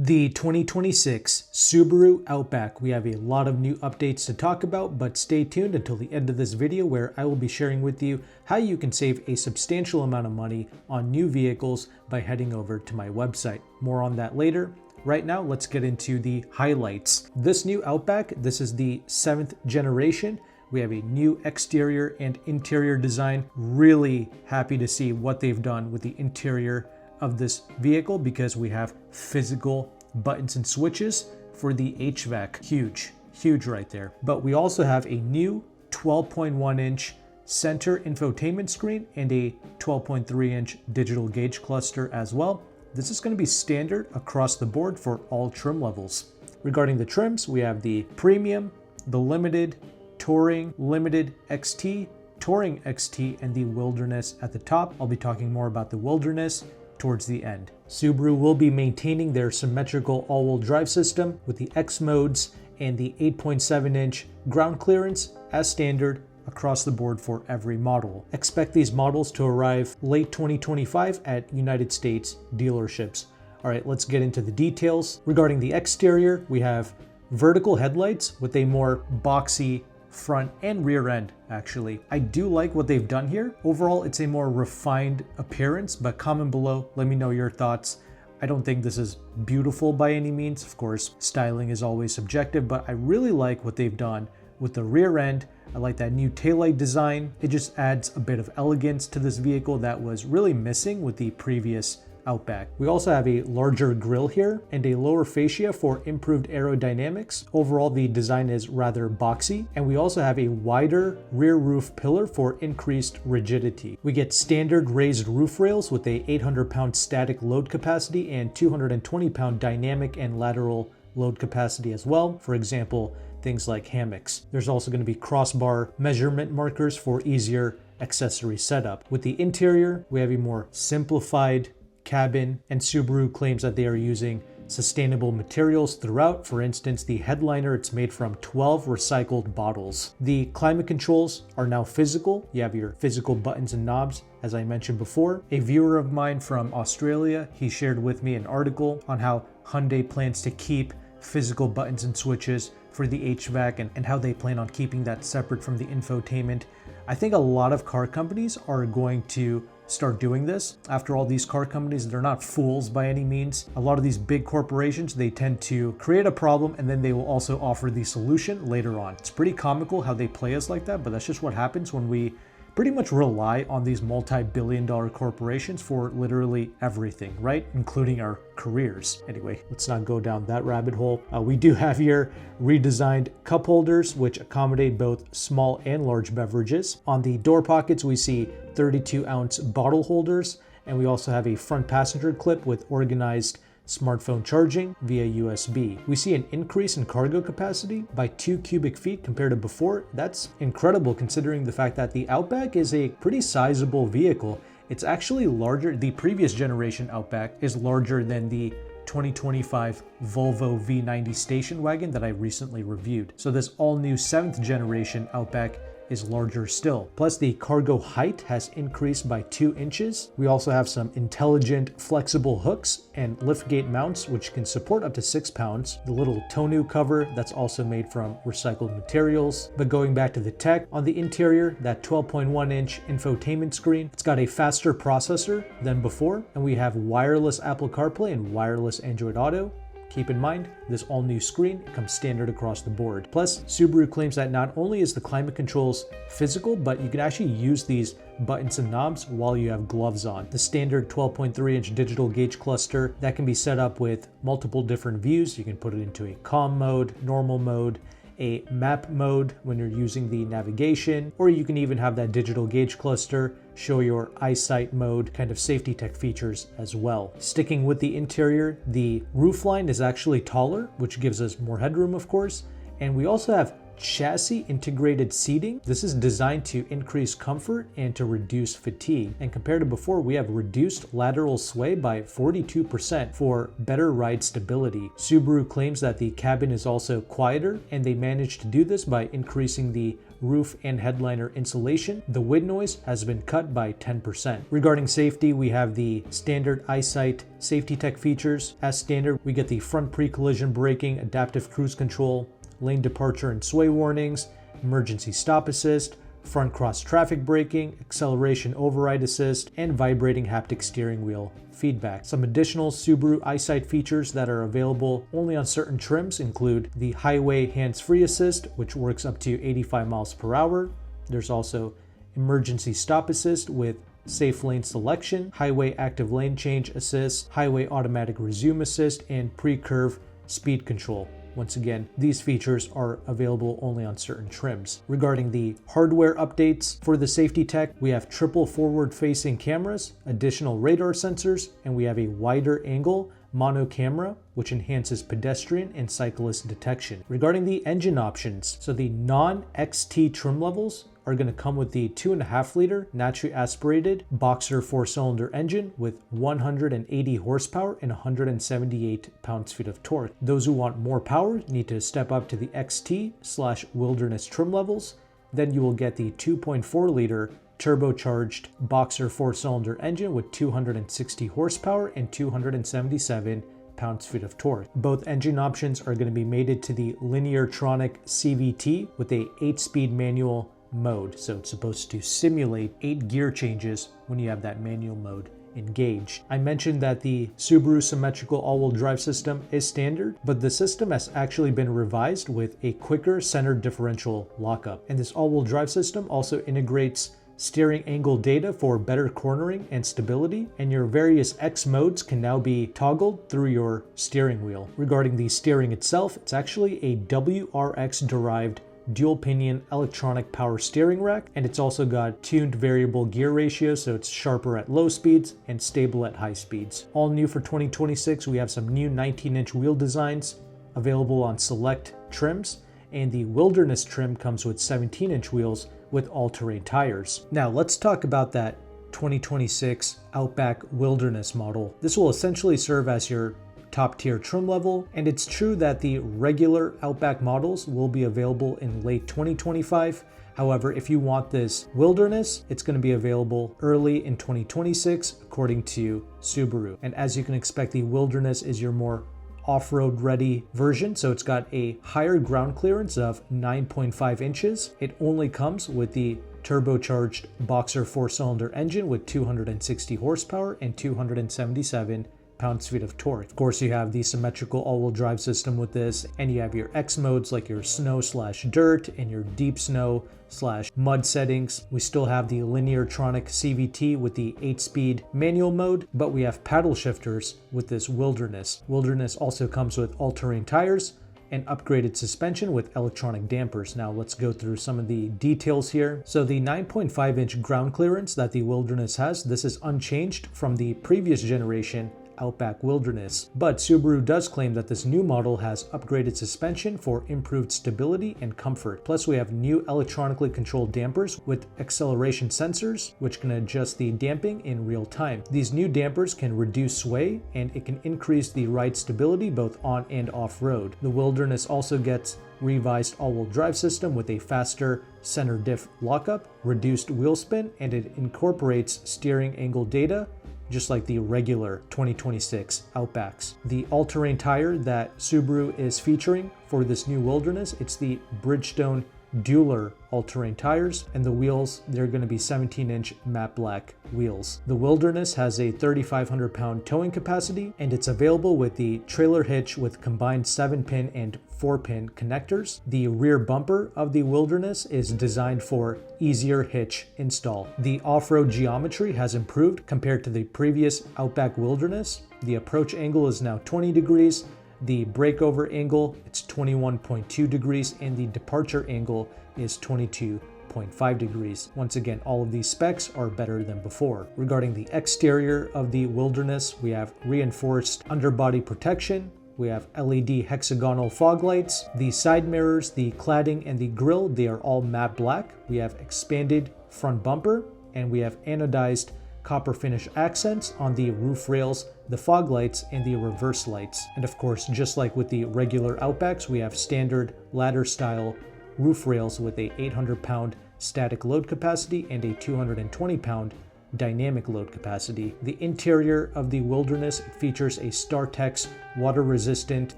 The 2026 Subaru Outback. We have a lot of new updates to talk about, but stay tuned until the end of this video where I will be sharing with you how you can save a substantial amount of money on new vehicles by heading over to my website. More on that later. Right now, let's get into the highlights. This new Outback, this is the 7th generation. We have a new exterior and interior design. Really happy to see what they've done with the interior of this vehicle because we have physical buttons and switches for the HVAC. Huge right there. But we also have a new 12.1-inch center infotainment screen and a 12.3-inch digital gauge cluster as well. This is going to be standard across the board for all trim levels. Regarding the trims, we have the Premium, the Limited, Touring, Limited XT, Touring XT, and the Wilderness at the top. I'll be talking more about the Wilderness towards the end. Subaru will be maintaining their symmetrical all-wheel drive system with the X modes and the 8.7-inch ground clearance as standard across the board for every model. Expect these models to arrive late 2025 at United States dealerships. All right, let's get into the details. Regarding the exterior, we have vertical headlights with a more boxy front and rear end. Actually, I do like what they've done here. Overall, it's a more refined appearance, but comment below, let me know your thoughts. I don't think this is beautiful by any means. Of course, styling is always subjective, but I really like what they've done with the rear end. I like that new taillight design. It just adds a bit of elegance to this vehicle that was really missing with the previous Outback. We also have a larger grille here and a lower fascia for improved aerodynamics. Overall, the design is rather boxy, and we also have a wider rear roof pillar for increased rigidity. We get standard raised roof rails with a 800-pound static load capacity and 220-pound dynamic and lateral load capacity as well. For example, things like hammocks. There's also going to be crossbar measurement markers for easier accessory setup. With the interior, we have a more simplified cabin, and Subaru claims that they are using sustainable materials throughout. For instance, the headliner, it's made from 12 recycled bottles. The climate controls are now physical. You have your physical buttons and knobs, as I mentioned before. A viewer of mine from Australia, he shared with me an article on how Hyundai plans to keep physical buttons and switches for the HVAC and how they plan on keeping that separate from the infotainment. I think a lot of car companies are going to start doing this. After all, these car companies, they're not fools by any means. A lot of these big corporations, they tend to create a problem and then they will also offer the solution later on. It's pretty comical how they play us like that, but that's just what happens when we pretty much rely on these multi-billion-dollar corporations for literally everything, right? Including our careers. Anyway, let's not go down that rabbit hole. We do have here redesigned cup holders, which accommodate both small and large beverages. On the door pockets, we see 32-ounce bottle holders, and we also have a front passenger clip with organized smartphone charging via USB. We see an increase in cargo capacity by 2 cubic feet compared to before. That's incredible considering the fact that the Outback is a pretty sizable vehicle. It's actually larger. The previous generation Outback is larger than the 2025 Volvo V90 station wagon that I recently reviewed. So this all new 7th generation Outback is larger still. Plus, the cargo height has increased by 2 inches. We also have some intelligent flexible hooks and liftgate mounts, which can support up to 6 pounds. The little tonneau cover that's also made from recycled materials. But going back to the tech, on the interior, that 12.1-inch infotainment screen, it's got a faster processor than before, and we have wireless Apple CarPlay and wireless Android Auto. Keep in mind, this all-new screen comes standard across the board. Plus, Subaru claims that not only is the climate controls physical, but you can actually use these buttons and knobs while you have gloves on. The standard 12.3-inch digital gauge cluster that can be set up with multiple different views. You can put it into a calm mode, normal mode, a map mode when you're using the navigation, or you can even have that digital gauge cluster show your eyesight mode, kind of safety tech features as well. Sticking with the interior, the roofline is actually taller, which gives us more headroom, of course, and we also have chassis integrated seating. This is designed to increase comfort and to reduce fatigue. And compared to before, we have reduced lateral sway by 42% for better ride stability. Subaru claims that the cabin is also quieter, and they managed to do this by increasing the roof and headliner insulation. The wind noise has been cut by 10%. Regarding safety, we have the standard EyeSight safety tech features. As standard, we get the front pre-collision braking, adaptive cruise control, lane departure and sway warnings, emergency stop assist, front cross traffic braking, acceleration override assist, and vibrating haptic steering wheel feedback. Some additional Subaru EyeSight features that are available only on certain trims include the highway hands-free assist, which works up to 85 miles per hour. There's also emergency stop assist with safe lane selection, highway active lane change assist, highway automatic resume assist, and pre-curve speed control. Once again, these features are available only on certain trims. Regarding the hardware updates for the safety tech, we have triple forward-facing cameras, additional radar sensors, and we have a wider angle mono camera, which enhances pedestrian and cyclist detection. Regarding the engine options, so the non-XT trim levels are going to come with the 2.5 liter naturally aspirated boxer 4-cylinder engine with 180 horsepower and 178 pounds-feet of torque. Those who want more power need to step up to the XT/Wilderness trim levels. Then you will get the 2.4 liter turbocharged boxer 4-cylinder engine with 260 horsepower and 277 pounds-feet of torque. Both engine options are going to be mated to the Lineartronic CVT with a 8-speed manual mode, so it's supposed to simulate 8 gear changes when you have that manual mode engaged. I mentioned that the Subaru symmetrical all-wheel drive system is standard, but the system has actually been revised with a quicker center differential lockup. And this all-wheel drive system also integrates steering angle data for better cornering and stability, and your various X modes can now be toggled through your steering wheel. Regarding the steering itself, it's actually a WRX derived dual pinion electronic power steering rack, and it's also got tuned variable gear ratio, so it's sharper at low speeds and stable at high speeds. All new for 2026, we have some new 19-inch wheel designs available on select trims, and the Wilderness trim comes with 17-inch wheels with all-terrain tires. Now let's talk about that 2026 Outback Wilderness model. This will essentially serve as your top tier trim level, and it's true that the regular Outback models will be available in late 2025. However, if you want this Wilderness, it's going to be available early in 2026 according to Subaru. And as you can expect, the Wilderness is your more off-road ready version, so it's got a higher ground clearance of 9.5 inches. It only comes with the turbocharged boxer 4-cylinder engine with 260 horsepower and 277 pounds-feet of torque. Of course, you have the symmetrical all-wheel drive system with this, and you have your X modes like your snow/dirt and your deep snow/mud settings. We still have the Lineartronic CVT with the 8-speed manual mode, but we have paddle shifters with this Wilderness. Wilderness also comes with all-terrain tires and upgraded suspension with electronic dampers. Now let's go through some of the details here. So the 9.5-inch ground clearance that the Wilderness has, this is unchanged from the previous generation Outback Wilderness, but Subaru does claim that this new model has upgraded suspension for improved stability and comfort. Plus, we have new electronically controlled dampers with acceleration sensors, which can adjust the damping in real time. These new dampers can reduce sway, and it can increase the ride stability both on and off-road. The Wilderness also gets revised all-wheel drive system with a faster center diff lockup, reduced wheel spin, and it incorporates steering angle data just like the regular 2026 Outbacks. The all-terrain tire that Subaru is featuring for this new Wilderness, it's the Bridgestone Dueler all-terrain tires, and the wheels, they're going to be 17-inch matte black wheels. The Wilderness has a 3,500 pound towing capacity, and it's available with the trailer hitch with combined 7-pin and 4-pin connectors. The rear bumper of the Wilderness is designed for easier hitch install. The off-road geometry has improved compared to the previous Outback Wilderness. The approach angle is now 20 degrees. The breakover angle, it's 21.2 degrees, and the departure angle is 22.5 degrees. Once again, all of these specs are better than before. Regarding the exterior of the Wilderness, we have reinforced underbody protection. We have LED hexagonal fog lights. The side mirrors, the cladding, and the grille, they are all matte black. We have expanded front bumper, and we have anodized copper finish accents on the roof rails, the fog lights, and the reverse lights. And of course, just like with the regular Outbacks, we have standard ladder style roof rails with a 800-pound static load capacity and a 220-pound dynamic load capacity. The interior of the Wilderness features a StarTex water-resistant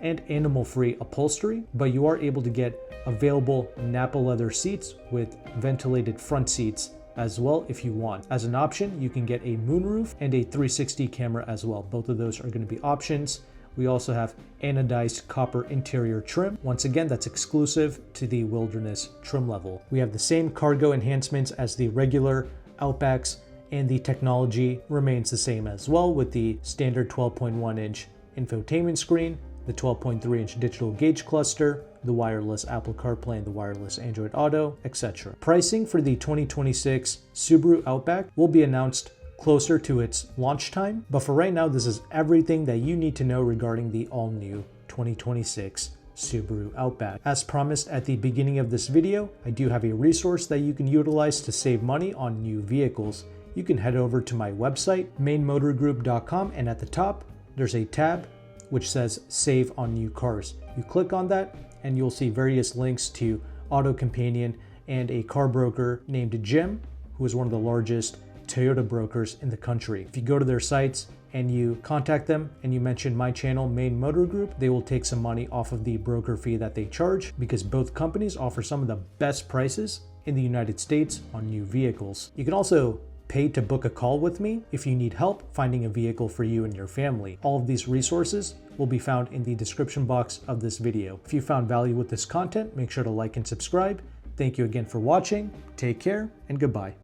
and animal-free upholstery, but you are able to get available Napa leather seats with ventilated front seats as well if you want. As an option, you can get a moonroof and a 360 camera as well. Both of those are going to be options. We also have anodized copper interior trim. Once again, that's exclusive to the Wilderness trim level. We have the same cargo enhancements as the regular Outbacks, and the technology remains the same as well, with the standard 12.1-inch infotainment screen, the 12.3-inch digital gauge cluster, the wireless Apple CarPlay and the wireless Android Auto, etc. Pricing for the 2026 Subaru Outback will be announced closer to its launch time, but for right now, this is everything that you need to know regarding the all-new 2026 Subaru Outback. As promised at the beginning of this video, I do have a resource that you can utilize to save money on new vehicles. You can head over to my website, meynmotorgroup.com, and at the top, there's a tab which says Save on New Cars. You click on that, and you'll see various links to AutoCompanion and a car broker named Jim, who is one of the largest Toyota brokers in the country. If you go to their sites and you contact them and you mention my channel, Meyn Motor Group, they will take some money off of the broker fee that they charge, because both companies offer some of the best prices in the United States on new vehicles. You can also pay to book a call with me if you need help finding a vehicle for you and your family. All of these resources will be found in the description box of this video. If you found value with this content, make sure to like and subscribe. Thank you again for watching. Take care and goodbye.